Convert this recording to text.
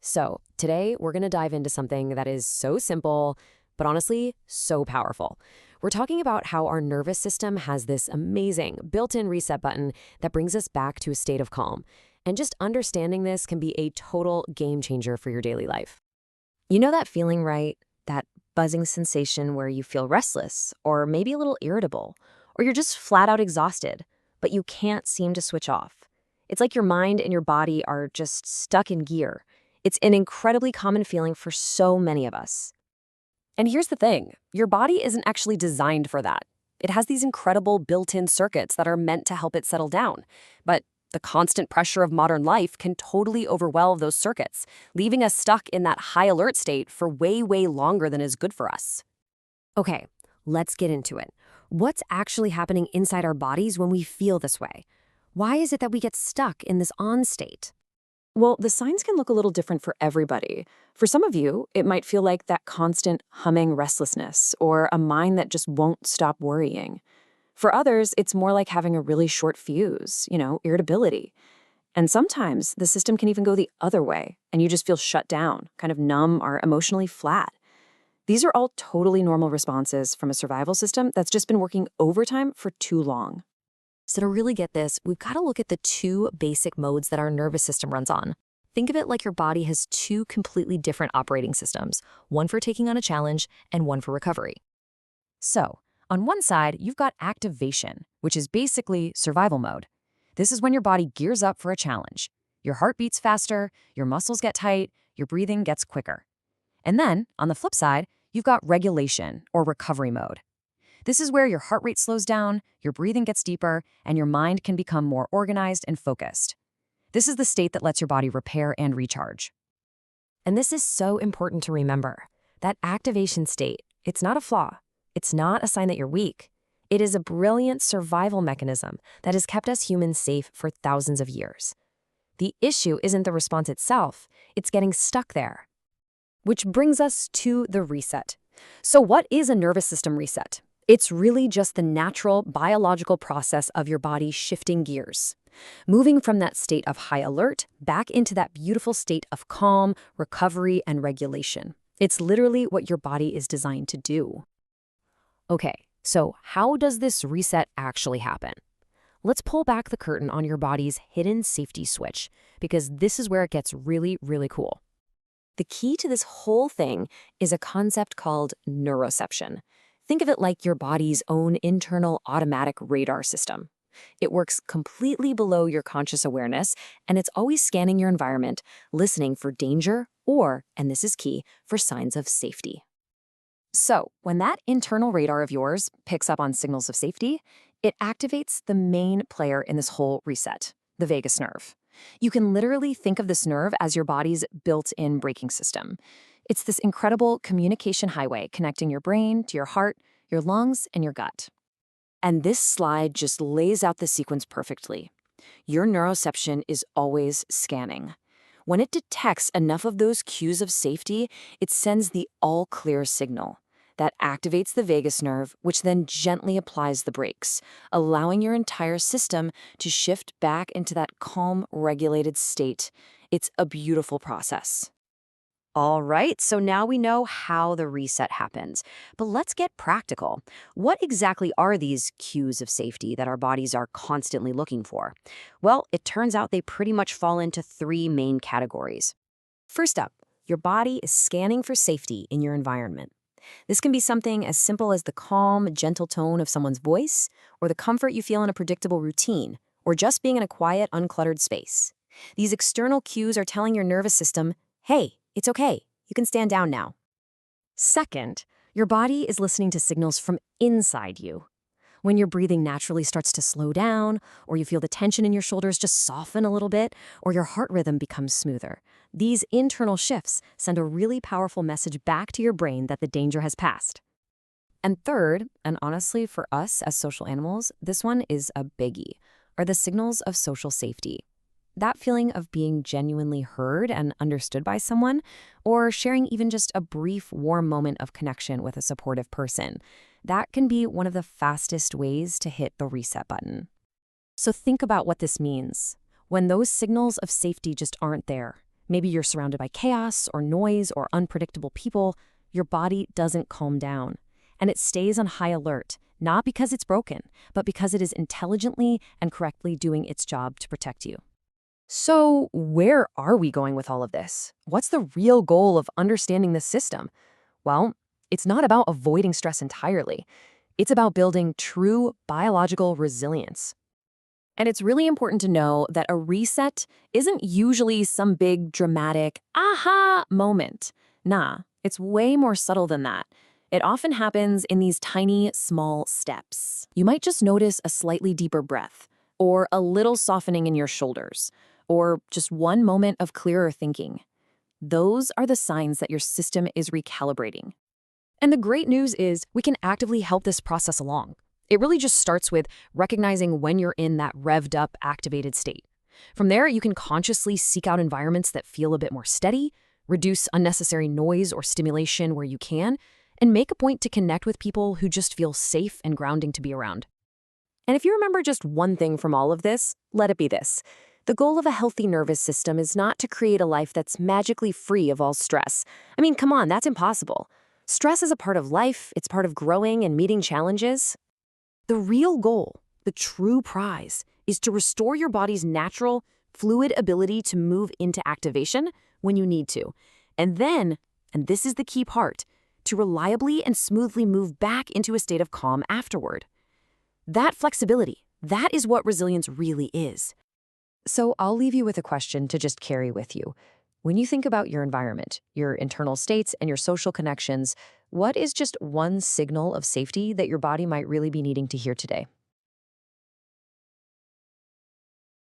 So, today we're going to dive into something that is so simple, but honestly, so powerful. We're talking about how our nervous system has this amazing built-in reset button that brings us back to a state of calm. And just understanding this can be a total game changer for your daily life. You know that feeling, right? That buzzing sensation where you feel restless, or maybe a little irritable, or you're just flat out exhausted, but you can't seem to switch off. It's like your mind and your body are just stuck in gear. It's an incredibly common feeling for so many of us. And here's the thing, your body isn't actually designed for that. It has these incredible built-in circuits that are meant to help it settle down. But the constant pressure of modern life can totally overwhelm those circuits, leaving us stuck in that high alert state for way, way longer than is good for us. Okay, let's get into it. What's actually happening inside our bodies when we feel this way? Why is it that we get stuck in this on state? Well, the signs can look a little different for everybody. For some of you, it might feel like that constant humming restlessness or a mind that just won't stop worrying. For others, it's more like having a really short fuse, irritability. And sometimes the system can even go the other way, and you just feel shut down, kind of numb or emotionally flat. These are all totally normal responses from a survival system that's just been working overtime for too long. So to really get this, we've got to look at the two basic modes that our nervous system runs on. Think of it like your body has two completely different operating systems, one for taking on a challenge and one for recovery. So, on one side, you've got activation, which is basically survival mode. This is when your body gears up for a challenge. Your heart beats faster, your muscles get tight, your breathing gets quicker. And then, on the flip side, you've got regulation, or recovery mode. This is where your heart rate slows down, your breathing gets deeper, and your mind can become more organized and focused. This is the state that lets your body repair and recharge. And this is so important to remember. That activation state, it's not a flaw. It's not a sign that you're weak. It is a brilliant survival mechanism that has kept us humans safe for thousands of years. The issue isn't the response itself, it's getting stuck there. Which brings us to the reset. So what is a nervous system reset? It's really just the natural biological process of your body shifting gears, moving from that state of high alert back into that beautiful state of calm, recovery, and regulation. It's literally what your body is designed to do. Okay, so how does this reset actually happen? Let's pull back the curtain on your body's hidden safety switch, because this is where it gets really, really cool. The key to this whole thing is a concept called neuroception. Think of it like your body's own internal automatic radar system. It works completely below your conscious awareness, and it's always scanning your environment, listening for danger or, and this is key, for signs of safety. So, when that internal radar of yours picks up on signals of safety, it activates the main player in this whole reset, the vagus nerve. You can literally think of this nerve as your body's built-in braking system. It's this incredible communication highway connecting your brain to your heart, your lungs, and your gut. And this slide just lays out the sequence perfectly. Your neuroception is always scanning. When it detects enough of those cues of safety, it sends the all-clear signal. That activates the vagus nerve, which then gently applies the brakes, allowing your entire system to shift back into that calm, regulated state. It's a beautiful process. All right, so now we know how the reset happens. But let's get practical. What exactly are these cues of safety that our bodies are constantly looking for? Well, it turns out they pretty much fall into three main categories. First up, your body is scanning for safety in your environment. This can be something as simple as the calm, gentle tone of someone's voice, or the comfort you feel in a predictable routine, or just being in a quiet, uncluttered space. These external cues are telling your nervous system, hey, it's okay, you can stand down now. Second, your body is listening to signals from inside you. When your breathing naturally starts to slow down, or you feel the tension in your shoulders just soften a little bit, or your heart rhythm becomes smoother, these internal shifts send a really powerful message back to your brain that the danger has passed. And third, and honestly for us as social animals, this one is a biggie, are the signals of social safety. That feeling of being genuinely heard and understood by someone, or sharing even just a brief, warm moment of connection with a supportive person, that can be one of the fastest ways to hit the reset button. So think about what this means. When those signals of safety just aren't there, Maybe you're surrounded by chaos or noise or unpredictable people. Your body doesn't calm down. And it stays on high alert, not because it's broken, but because it is intelligently and correctly doing its job to protect you. So, where are we going with all of this? What's the real goal of understanding this system? Well, it's not about avoiding stress entirely. It's about building true biological resilience. And it's really important to know that a reset isn't usually some big, dramatic, aha moment. Nah, it's way more subtle than that. It often happens in these tiny, small steps. You might just notice a slightly deeper breath, or a little softening in your shoulders, or just one moment of clearer thinking. Those are the signs that your system is recalibrating. And the great news is we can actively help this process along. It really just starts with recognizing when you're in that revved up, activated state. From there, you can consciously seek out environments that feel a bit more steady, reduce unnecessary noise or stimulation where you can, and make a point to connect with people who just feel safe and grounding to be around. And if you remember just one thing from all of this, let it be this. The goal of a healthy nervous system is not to create a life that's magically free of all stress. I mean, come on, that's impossible. Stress is a part of life, it's part of growing and meeting challenges. The real goal, the true prize, is to restore your body's natural, fluid ability to move into activation when you need to. And then, and this is the key part, to reliably and smoothly move back into a state of calm afterward. That flexibility, that is what resilience really is. So I'll leave you with a question to just carry with you. When you think about your environment, your internal states, and your social connections, what is just one signal of safety that your body might really be needing to hear today?